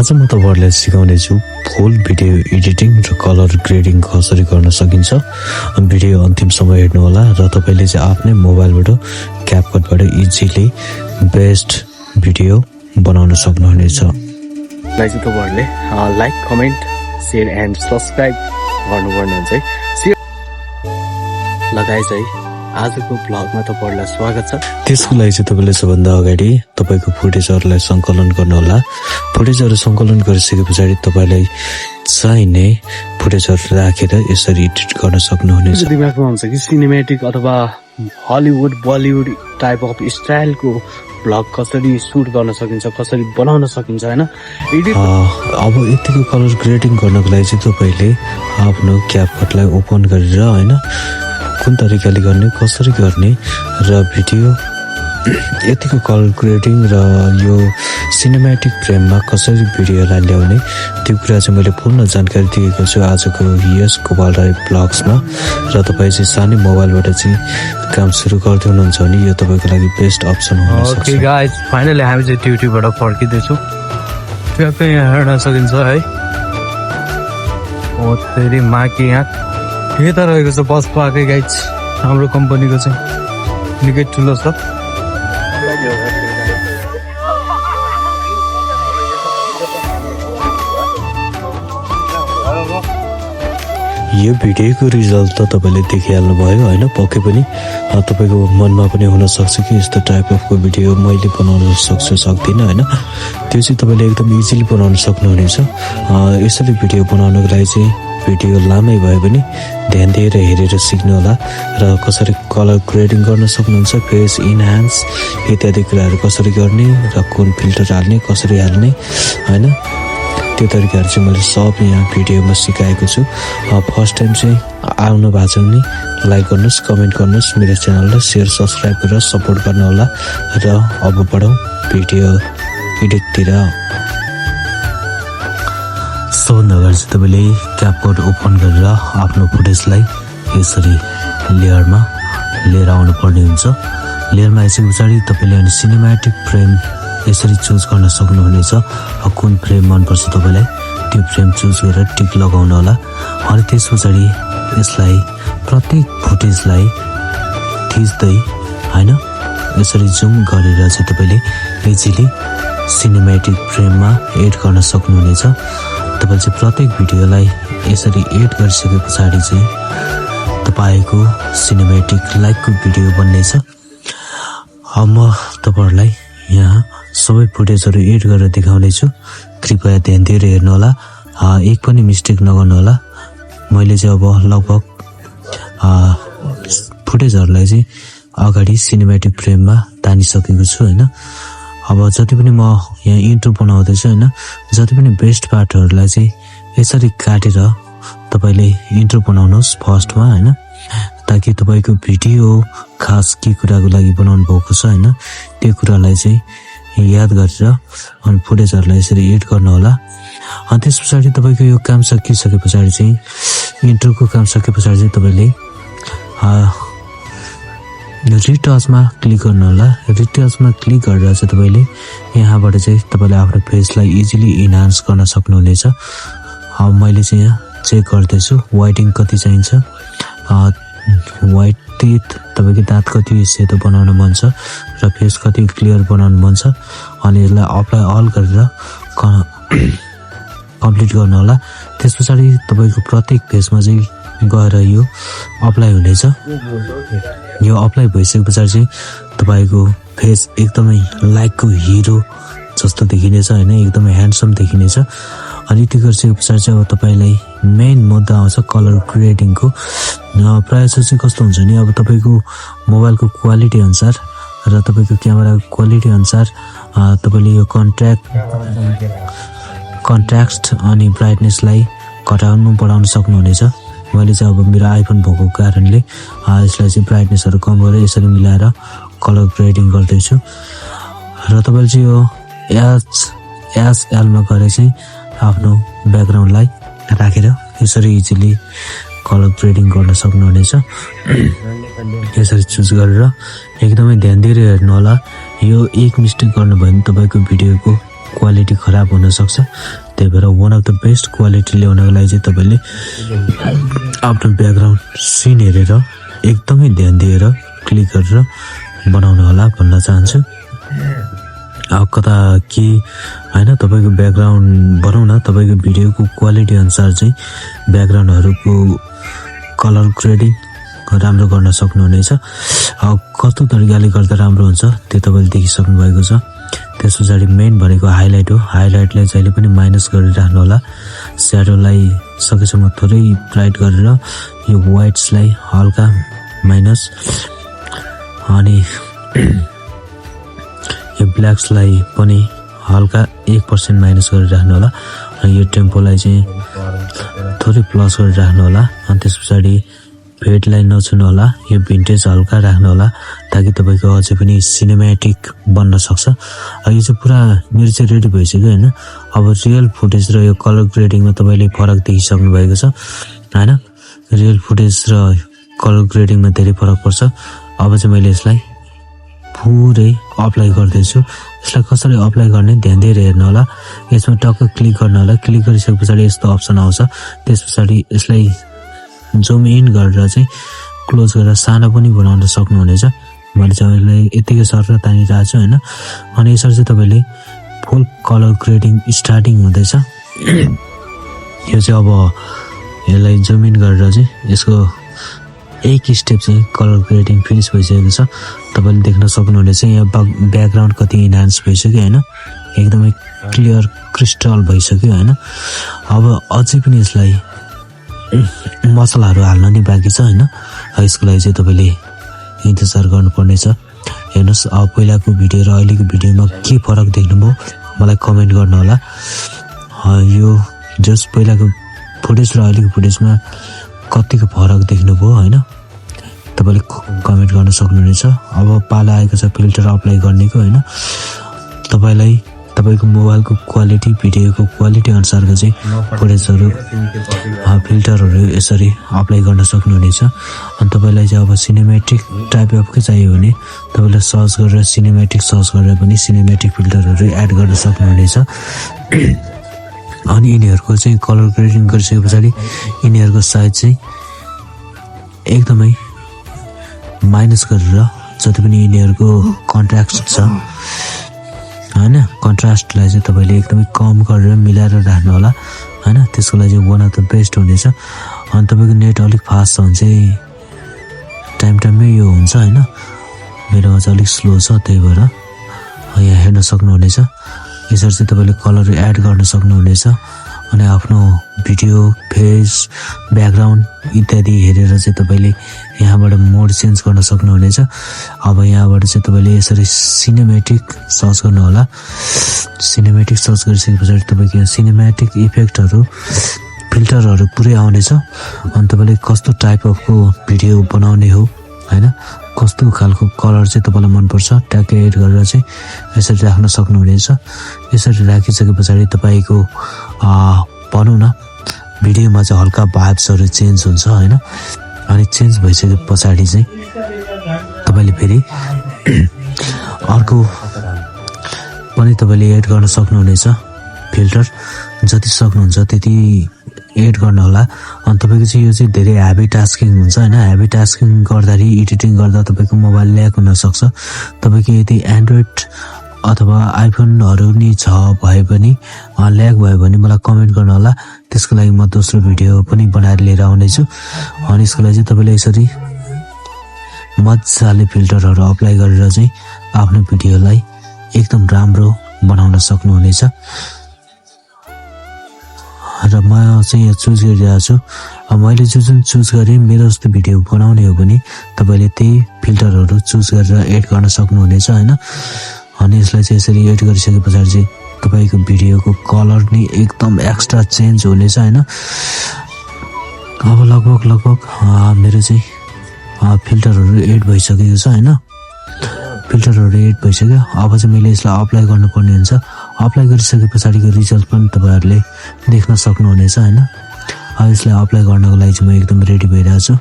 आज म तपाईहरुलाई सिकाउने छु फुल भिडियो एडिटिङ र कलर ग्रेडिङ कसरी गर्न सकिन्छ। भिडियो अन्तिमसम्म हेर्नु होला र तपाईले चाहिँ आफ्नै मोबाइलबाट क्यापकटबाट इजिली बेस्ट भिडियो बनाउन सक्नुहुनेछ। गाइस तपाईहरुले like comment share and subscribe गर्नुपर्ने हुन्छ है। लगाइ चाहिँ आजको ब्लगमा तपाईहरुलाई स्वागत छ। त्यसको लागि चाहिँ तपाईले सबभन्दा अगाडि तपाईको फुटेजहरुलाई संकलन गर्नु होला। फुटेजहरु संकलन गरिसके पछाडी तपाईलाई चाहिने फुटेजहरु राखेर यसरी एडिट गर्न सक्नुहुनेछ। दिमागमा हुन्छ कि सिनेमेटिक अथवा हलिउड बलिउड टाइप अफ स्टाइलको ब्लग कसरी सुट गर्न सकिन्छ, कसरी बनाउन सकिन्छ हैन। अब यतिको कलर ग्रेडिङ गर्नको लागि चाहिँ तपाईले आफ्नो क्यापकटलाई ओपन गरेर हैन कुन तरिकाले गर्ने, कसरी गर्ने र भिडियो यतिको कलर ग्रेडिङ र यो सिनेमेटिक फ्रेममा कसरी भिडियोलाई ल्याउने त्यो कुरा चाहिँ मैले पूर्ण जानकारी दिएको छु आजको यस गोपाल राई ब्लग्समा। र तपाई चाहिँ सानै मोबाइलबाट चाहिँ काम सुरु गर्दै हुनुहुन्छ भने यो तपाईको लागि बेस्ट अप्सन हुन सक्छ। ओके गाइस, फाइनली हामी चाहिँ ड्युटीबाट फर्किदैछौँ। ट्याक्कै यहाँ हेर्न सकिन्छ है। ओ तेरी माँ की आँख यता रहेको छ बस पार्कै गाइस। हाम्रो कम्पनीको चाहिँ निकै ठुलो छ। यो भिडियोको रिजल्ट त तपाईले देखिहाल्नु भयो हैन। पक्कै पनि तपाईको मनमा पनि हुन सक्छ कि यस्तो टाइप अफको भिडियो मैले बनाउन सक्छु सक्दिन हैन। त्यो चाहिँ तपाईले एकदम इजिली बनाउन सक्नुहुनेछ। यसरी भिडियो बनाउनको लागि चाहिँ भिडियो लामै भए पनि ध्यान दिएर हेरेर सिक्नु होला र कसरी कलर ग्रेडिङ गर्न सक्नुहुन्छ, फेस इन्हान्स इत्यादि कुराहरू कसरी गर्ने र कुन फिल्टर हाल्ने, कसरी हाल्ने हैन, त्यो तरिकाहरू चाहिँ मैले सब यहाँ भिडियोमा सिकाएको छु। फर्स्ट टाइम चाहिँ आउनु भएको छ भने लाइक गर्नुहोस्, कमेन्ट गर्नुहोस्, मेरो च्यानललाई सेयर सब्सक्राइब गरेर सपोर्ट गर्नु होला। र अब बढौँ भिडियो एडिटतिर। सबभन्दा अगाडि चाहिँ तपाईँले क्यापकट ओपन गरेर आफ्नो फुटेजलाई यसरी लेयरमा लिएर आउनु पर्ने हुन्छ। लेयरमा आइसके पछाडि तपाईँले अनि सिनेमेटिक फ्रेम यसरी चुज गर्न सक्नुहुनेछ। कुन फ्रेम मनपर्छ तपाईँलाई त्यो फ्रेम चुज गरेर टिक लगाउनु होला। अनि त्यस पछाडि यसलाई प्रत्येक फुटेजलाई थिच्दै हैन यसरी जुम गरेर चाहिँ तपाईँले इजिली सिनेमेटिक फ्रेममा एड गर्न सक्नुहुनेछ। तपाईले चाहिँ प्रत्येक भिडियोलाई यसरी एड गरिसके पछाडि चाहिँ तपाईको सिनेमेटिक लाइकको भिडियो बन्नेछ। अब म तपाईहरुलाई यहाँ सबै फुटेजहरु एड गरेर देखाउने छु। कृपया ध्यान दिएर हेर्नु होला, एक पनि मिस्टेक नगर्नु होला। मैले चाहिँ अब लगभग फुटेजहरुलाई चाहिँ अगाडि सिनेमेटिक फ्रेममा तानिसकेको छु हैन। अब जति पनि म यहाँ इन्ट्रो बनाउँदैछु हैन, जति पनि बेस्ट पार्टहरुलाई चाहिँ यसरी काटेर तपाईले इन्ट्रो बनाउनुहोस् फर्स्टमा हैन, ताकि तपाईको भिडियो खास के कुराको लागि बनाउनु भएको छ हैन त्यो कुरालाई चाहिँ याद गरेर अनि फुटेजहरुलाई यसरी एड गर्नु होला। अनि त्यस पछाडि तपाईको यो काम सकिसके पछाडि चाहिँ इन्ट्रोको काम सके पछाडि चाहिँ तपाईले रिटचमा क्लिक गर्नु होला। रिटचमा क्लिक गरेर चाहिँ तपाईले यहाँबाट चाहिँ तपाईले आफ्नो फेसलाई इजिली इन्हान्स गर्न सक्नुहुनेछ। अब मैले चाहिँ यहाँ चेक गर्दैछु वाइटिङ कति चाहिन्छ, वाइट टिथ तपाईको दाँत कति सेतो बनाउन मन छ र फेस कति क्लियर बनाउन मन छ। अनि यसलाई अप्लाई अल गरेर कम्प्लिट गर्नु होला। त्यस पछाडि तपाईको प्रत्येक फेसमा चाहिँ गएर यो अप्लाई हुनेछ। यो अप्लाई भइसके पछाडि चाहिँ तपाईको फेस एकदमै लाइकको हिरो जस्तो देखिनेछ हैन, एकदमै ह्यान्डसम देखिनेछ। अनि त्यो गरिसके पछाडि चाहिँ अब तपाईलाई मेन मुद्दा आउँछ कलर ग्रेडिङको। प्रायः चाहिँ कस्तो हुन्छ नि, अब तपाईको मोबाइलको क्वालिटी अनुसार र तपाईको क्यामेराको क्वालिटी अनुसार तपाईले यो कन्ट्रास्ट अनि ब्राइटनेसलाई घटाउनु बढाउन सक्नुहुनेछ। मैले चाहिँ अब मेरो आइफोन भएको कारणले यसलाई चाहिँ ब्राइटनेसहरु कम गरेर यसरी मिलाएर कलर ग्रेडिङ गर्दैछु। र तपाईले चाहिँ यो एसएलमा गएर चाहिँ आफ्नो ब्याकग्राउन्डलाई राखेर यसरी इजिली कलर ग्रेडिङ गर्न सक्नुहुनेछ। यसरी चुज गरेर एकदमै ध्यान दिएर हेर्नु होला। यो एक मिस्टेक गर्नुभयो भने तपाईको भिडियोको क्वालिटी खराब हुनसक्छ। त्यही भएर one of the best quality ल्याउनको लागि चाहिँ तपाईँले आफ्नो ब्याकग्राउन्ड सिन हेरेर एकदमै ध्यान दिएर क्लिक गरेर बनाउनु होला भन्न चाहन्छु। अब कता के होइन, तपाईँको ब्याकग्राउन्ड बनाउन तपाईँको भिडियोको क्वालिटी अनुसार चाहिँ ब्याकग्राउन्डहरूको कलर ग्रेडिङ राम्रो गर्न सक्नुहुनेछ। अब कस्तो तरिकाले गर्दा राम्रो हुन्छ त्यो तपाईँले देखिसक्नु भएको छ। त्यस पछाडि मेन भनेको हाइलाइट हो। हाइलाइटलाई जहिले पनि माइनस गरिराख्नु होला। स्याडोलाई सकेसम्म थोरै ब्राइट गरेर यो वाइट्सलाई हल्का माइनस, अनि यो ब्ल्याक्सलाई पनि हल्का 1% माइनस गरिराख्नु होला। अनि यो टेम्पोलाई चाहिँ थोरै प्लस गरिराख्नु होला। अनि त्यस पछाडि फेडलाई नछुनु होला। यो भिन्टेज हल्का राख्नु होला ताकि तपाईँको अझै पनि सिनेमेटिक बन्न सक्छ। यो चाहिँ पुरा मेरो चाहिँ रेडी भइसक्यो होइन। अब रियल फुटेज र यो कलर ग्रेडिङमा तपाईँले फरक देखिसक्नु भएको छ होइन। रियल फुटेज र कलर ग्रेडिङमा धेरै फरक पर्छ। अब चाहिँ मैले यसलाई पुरै अप्लाई गर्दैछु। यसलाई कसरी अप्लाई गर्ने ध्यान दिएर हेर्नु होला। यसमा टक्क क्लिक गर्नु होला। क्लिक गरिसके पछाडि यस्तो अप्सन आउँछ। त्यस पछाडि यसलाई जुम इन गरेर चाहिँ क्लोज गरेर सानो पनि बनाउन सक्नुहुनेछ। मैले चाहिँ यसलाई यतिकै सरेर तानिरहेको छु होइन। अनि यसरी चाहिँ तपाईँले फुल कलर ग्रेडिङ स्टार्टिङ हुँदैछ। यो चाहिँ अब यसलाई जुम इन गरेर चाहिँ यसको एक स्टेप चाहिँ कलर ग्रेडिङ फिनिस भइसकेको छ। तपाईँले देख्न सक्नुहुनेछ यहाँ ब्याकग्राउन्ड कति इन्हान्स भइसक्यो होइन। एकदमै क्लियर क्रिस्टल भइसक्यो होइन। अब अझै पनि यसलाई मसलाहरू हाल्न नि बाँकी छ होइन। यसको लागि चाहिँ तपाईँले इन्तजार गर्नुपर्नेछ। हेर्नुहोस् अब पहिलाको भिडियो र अहिलेको भिडियोमा के फरक देख्नुभयो मलाई कमेन्ट गर्नु होला। यो जस पहिलाको फुटेज र अहिलेको फुटेजमा कतिको फरक देख्नुभयो होइन, तपाईँले कमेन्ट गर्न सक्नुहुनेछ। अब पाला आएको छ फिल्टर अप्लाई गर्नेको होइन। तपाईँलाई तपाईँको मोबाइलको क्वालिटी भिडियोको क्वालिटी अनुसारको चाहिँ फुटेजहरू फिल्टरहरू यसरी अप्लाई गर्न सक्नुहुनेछ। अनि तपाईँलाई चाहिँ अब सिनेमेटिक टाइप अफकै चाहियो भने तपाईँले सर्च गरेर सिनेमेटिक सर्च गरेर पनि सिनेमेटिक फिल्टरहरू एड गर्न सक्नुहुनेछ। अनि यिनीहरूको चाहिँ कलर ग्रेडिङ गरिसके पछाडि यिनीहरूको साइज चाहिँ एकदमै माइनस गरेर जति पनि यिनीहरूको कन्ट्रास्ट छ होइन, कन्ट्रास्टलाई चाहिँ तपाईँले एकदमै कम गरेर मिलाएर राख्नु होला होइन। त्यसको लागि चाहिँ वान अफ द बेस्ट हुनेछ। अनि तपाईँको नेट अलिक फास्ट छ भने चाहिँ टाइममै यो हुन्छ होइन। मेरोमा चाहिँ अलिक स्लो छ त्यही भएर यहाँ हेर्न सक्नुहुनेछ। यसरी चाहिँ तपाईँले कलर एड गर्न सक्नुहुनेछ। अनि आफ्नो भिडियो फेस ब्याकग्राउन्ड इत्यादि हेरेर चाहिँ तपाईँले यहाँबाट मोड चेन्ज गर्न सक्नुहुनेछ। अब यहाँबाट चाहिँ तपाईँले यसरी सिनेमेटिक सर्च गर्नु होला। सिनेमेटिक सर्च गरिसके पछाडि तपाईँको यहाँ सिनेमेटिक इफेक्टहरू फिल्टरहरू पुरै आउनेछ। अनि तपाईँले कस्तो टाइप अफको भिडियो बनाउने हो होइन, कस्तो खालको कलर चाहिँ तपाईँलाई मनपर्छ ट्याक्कै एड गरेर चाहिँ यसरी राख्न सक्नुहुनेछ। यसरी राखिसके पछाडि तपाईँको भनौँ न भिडियोमा चाहिँ हल्का भाइब्सहरू चेन्ज हुन्छ होइन। अनि चेन्ज भइसके पछाडि चाहिँ तपाईँले फेरि अर्को पनि तपाईँले एड गर्न सक्नुहुनेछ फिल्टर। जति सक्नुहुन्छ त्यति एड गर्न होला। अनि तपाईँको चाहिँ यो चाहिँ धेरै हेभी टास्किङ हुन्छ होइन। हेभी टास्किङ गर्दाखेरि एडिटिङ गर्दा तपाईँको मोबाइल ल्याग हुनसक्छ। तपाईँको यदि एन्ड्रोइड अथवा आइफोनहरू नि छ भए पनि ल्याग भयो भने मलाई कमेन्ट गर्नु होला। त्यसको लागि म दोस्रो भिडियो पनि बनाएर लिएर आउनेछु। अनि यसको लागि चाहिँ तपाईँले यसरी मजाले फिल्टरहरू अप्लाई गरेर चाहिँ आफ्नो भिडियोलाई एकदम राम्रो बनाउन सक्नुहुनेछ। र म चाहिँ यहाँ चुज गरिरहेको छु। मैले जुन चुज गरेँ मेरो जस्तो भिडियो बनाउने हो भने तपाईँले त्यही फिल्टरहरू चुज गरेर एड गर्न सक्नुहुनेछ होइन। अनि यसलाई चाहिँ यसरी एड गरिसके पछाडि चाहिँ तपाईँको भिडियोको कलर नि एकदम एक्स्ट्रा चेन्ज हुनेछ होइन। अब लगभग मेरो चाहिँ फिल्टरहरू एड भइसकेको छ होइन। फिल्टरहरू एड भइसक्यो। अब चाहिँ मैले यसलाई अप्लाई गर्नुपर्ने हुन्छ। अप्लाई गरिसके पछाडिको रिजल्ट पनि तपाईँहरूले देख्न सक्नुहुनेछ होइन। अब यसलाई अप्लाई गर्नको लागि चाहिँ म एकदम रेडी भइरहेको छु।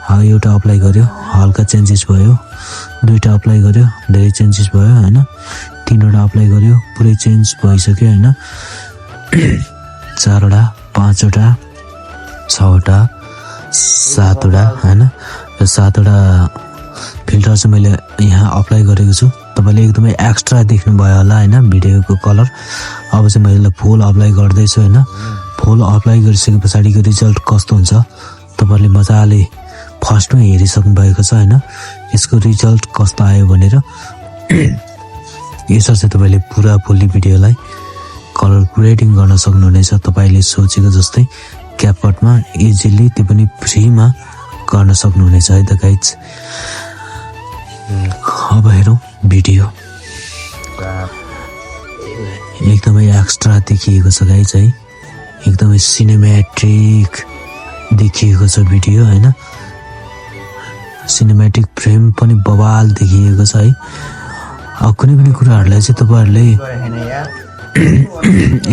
एउटा अप्लाई गर्यो हल्का चेन्जेस भयो, दुईवटा अप्लाई गर्यो धेरै चेन्जेस भयो होइन। 3वटा अप्लाई गर्यो पुरै चेन्ज भइसक्यो हैन 4वटा 5वटा 6वटा 7वटा हैन र 7वटा फिल्टर चाहिँ मैले यहाँ अप्लाई गरेको छु तपाईले एकदमै एक्स्ट्रा देख्नु भयो होला हैन भिडियोको कलर अब चाहिँ मैले फुल अप्लाई गर्दै छु हैन फुल अप्लाई गरिसकेपछि रिजल्ट कस्तो हुन्छ तपाईले मजाले फर्स्टमै हेरिसक्नु भएको छ हैन यसको रिजल्ट कस्तो आयो भनेर यसरी चाहिँ तपाईले पुरा फुल्ली भिडियोलाई कलर ग्रेडिङ गर्न सक्नुहुनेछ तपाईले सोचेको जस्तै क्यापकटमा इजिली त्यो पनि फ्रीमा गर्न सक्नुहुनेछ है त गाइज अब हेरौँ भिडियो एकदमै एक्स्ट्रा देखिएको छ गाइज है एकदमै सिनेमेट्रिक देखिएको छ भिडियो हैन सिनेमेटिक फ्रेम पनि बवाल देखिएको छ है अब कुनै पनि कुराहरूलाई चाहिँ तपाईहरुले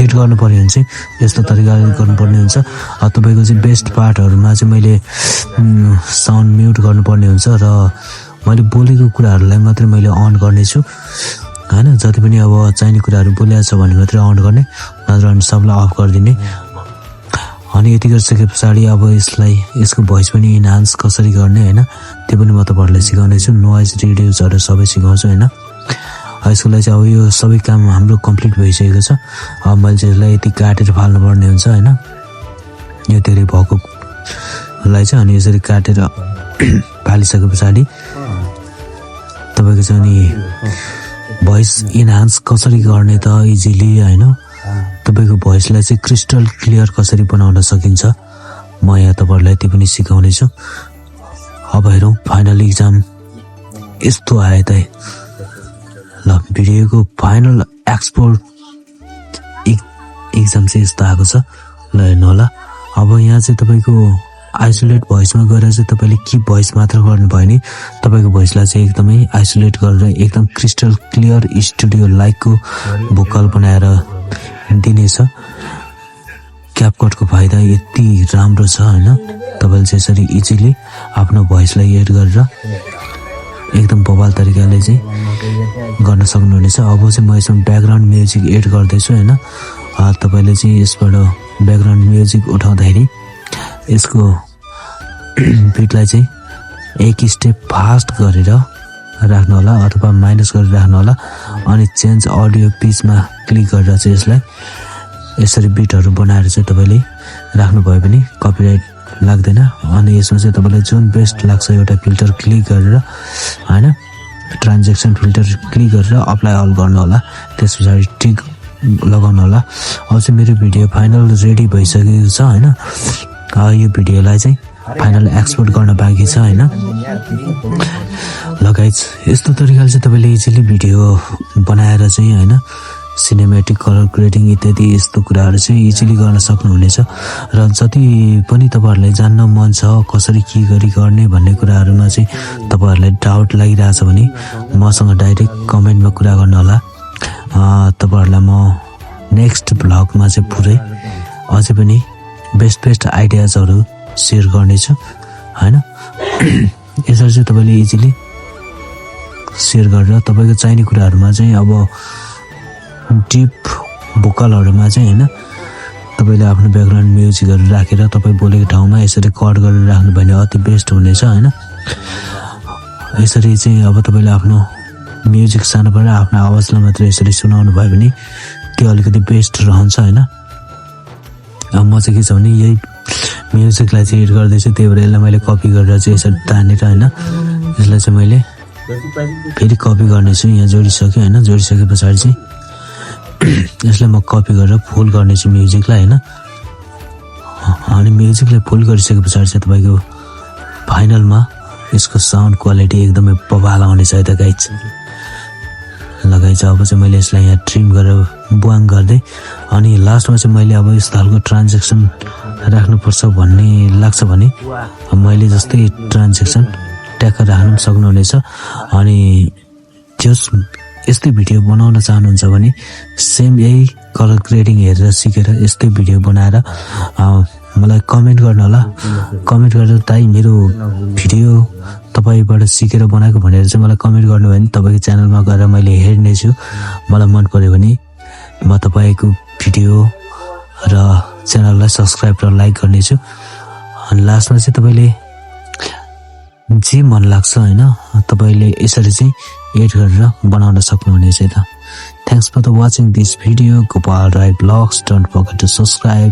एड गर्नु पर्यो भने चाहिँ यस्तो तरिकाले गर्नुपर्ने हुन्छ तपाईको चाहिँ बेस्ट पार्टहरुमा चाहिँ मैले साउन्ड म्युट गर्नुपर्ने हुन्छ र मैले बोलेको कुराहरुलाई मात्रै मैले अन गर्ने छु हैन जति पनि अब चाहिने कुराहरु बोलेको छ भने मात्रै अन गर्ने नत्र अनि सबलाई अफ गरिदिने अनि यति गरिसकेपछि अब यसको भोइस पनि इन्हान्स कसरी गर्ने हैन त्यो पनि म तपाईहरुलाई सिकाउने छु नोइज रिड्युसरहरु सबै सिकाउँछु हैन यसको लागि चाहिँ अब यो सबै काम हाम्रो कम्प्लिट भइसकेको छ अब मैले चाहिँ यसलाई यति काटेर फाल्नु पर्ने हुन्छ हैन यो धेरै भएकोलाई चाहिँ अनि यसरी काटेर फालिसकेपछि तपाईको चाहिँ अनि भोइस इन्हान्स कसरी गर्ने त इजिली हैन तपाईको भोइसलाई चाहिँ क्रिस्टल क्लियर कसरी बनाउन सकिन्छ म यहाँ तपाईहरुलाई त्यो पनि सिकाउने छु अब हेरौँ फाइनल एक्जाम यस्तो आयो त ल भिडियोको फाइनल एक्सपोर्ट एक्जाम चाहिँ यस्तो आएको छ ल हेर्नु होला अब यहाँ चाहिँ तपाईको आइसोलेट भोइसमा गएर चाहिँ तपाईले की भोइस मात्र गर्नु भयो नि तपाईको भोइसलाई चाहिँ एकदमै आइसोलेट गरेर एकदम क्रिस्टल क्लियर स्टुडियो लाइकको भोकल बनाएर दिनेछ क्यापकटको फाइदा यति राम्रो छ हैन तपाईले चाहिँ यसरी इजिली आफ्नो भोइसलाई एड गरेर एकदम बवाल तरिकाले चाहिँ गर्न सक्नुहुनेछ अब चाहिँ म यसमा ब्याकग्राउन्ड म्युजिक एड गर्दै छु हैन तपाईले चाहिँ यसबाट ब्याकग्राउन्ड म्युजिक उठाउँदाखेरि यसको बिटलाई चाहिँ एक स्टेप फास्ट गरेर राख्नु होला अथवा माइनस गरेर राख्नु होला अनि चेन्ज अडियो पिचमा क्लिक गरेर चाहिँ यसलाई यसरी बिटहरु बनाएर चाहिँ तपाईले राख्नु भयो भने कपिराइट लाग्दैन अनि यसमा चाहिँ तपाईलाई जुन बेस्ट लाग्छ एउटा फिल्टर क्लिक गरेर हैन ट्रान्जेक्सन फिल्टर क्लिक गरेर अप्लाई अल गर्नु होला त्यसपछि टिक लगाउनु होला अब चाहिँ मेरो भिडियो फाइनल रेडी भइसकेको छ हैन यो भिडियोलाई चाहिँ फाइनल एक्सपोर्ट गर्न बाँकी छ हैन ल गाइज यस्तो तरिकाले चाहिँ तपाईले इजिली भिडियो बनाएर चाहिँ हैन सिनेमेटिक कलर ग्रेडिङ इत्यादि यस्तो कुराहरु चाहिँ इजिली गर्न सक्नुहुनेछ र जति पनि तपाईहरुलाई जान्न मन छ कसरी के गरी गर्ने भन्ने कुराहरुमा चाहिँ तपाईहरुलाई डाउट लागिरहेछ भने मसँग डाइरेक्ट कमेन्टमा कुरा गर्नु होला तपाईहरुलाई म नेक्स्ट ब्लगमा चाहिँ पुरै अझै पनि बेस्ट आइडियाजहरु शेयर गर्ने छु हैन यसरी चाहिँ तपाईले इजिली शेयर गरेर तपाईको चाहिने कुराहरुमा चाहिँ अब डिप भोकलहरुमा चाहिँ हैन तपाईले आफ्नो ब्याकग्राउन्ड म्युजिकहरु राखेर तपाई बोलेको ठाउँमा यसरी कट गरेर राख्नु भने अति बेस्ट हुनेछ हैन यसरी चाहिँ अब तपाईले आफ्नो म्युजिक सानोबाट आफ्नो आवाजलाई मात्र यसरी सुनाउनु भयो भने त्यो अलिकति बेस्ट रहन्छ हैन अब म चाहिँ के छ भने यही म्युजिकलाई चाहिँ एड गर्दै छु त्यही भएर यसलाई मैले कपी गरेर चाहिँ यसरी तानेर हैन यसलाई चाहिँ मैले फेरि कपी गर्ने छु यहाँ जोडिसके हैन जोडिसकेपछि चाहिँ यसलाई म कपी गरेर फुल गर्ने छु म्युजिकलाई हैन अनि म्युजिकलाई फुल गरिसकेपछि चाहिँ तपाईको फाइनलमा यसको साउन्ड क्वालिटी एकदमै बवाल आउने छ है त गाइज लगाइछ अब चाहिँ मैले यसलाई यहाँ ट्रिम गरेर बुवाङ गर्दै अनि लास्टमा चाहिँ मैले अब यस्तो खालको ट्रान्जेक्सन राख्नुपर्छ भन्ने लाग्छ भने मैले जस्तै ट्रान्जेक्सन ट्याक्क राख्न सक्नुहुनेछ अनि त्यस यस्तै भिडियो बनाउन चाहनुहुन्छ भने सेम यही कलर ग्रेडिङ हेरेर सिकेर यस्तै भिडियो बनाएर मलाई कमेन्ट गर्नु होला। कमेन्ट गरेर दाइ मेरो भिडियो तपाईँबाट सिकेर बनाएको भनेर चाहिँ मलाई कमेन्ट गर्नुभयो भने तपाईँको च्यानलमा गएर मैले हेर्नेछु। मलाई मन पर्यो भने म तपाईँको भिडियो र च्यानललाई सब्सक्राइब र लाइक गर्नेछु। अनि लास्टमा चाहिँ तपाईँले जे मन लाग्छ होइन तपाईँले यसरी चाहिँ एड गरेर बनाउन सक्नुहुनेछ त। Thanks for the watching this video Gopal Rai blogs. Don't forget to subscribe.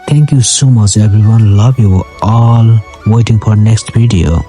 Thank you so much everyone. Love you all. Waiting for next video.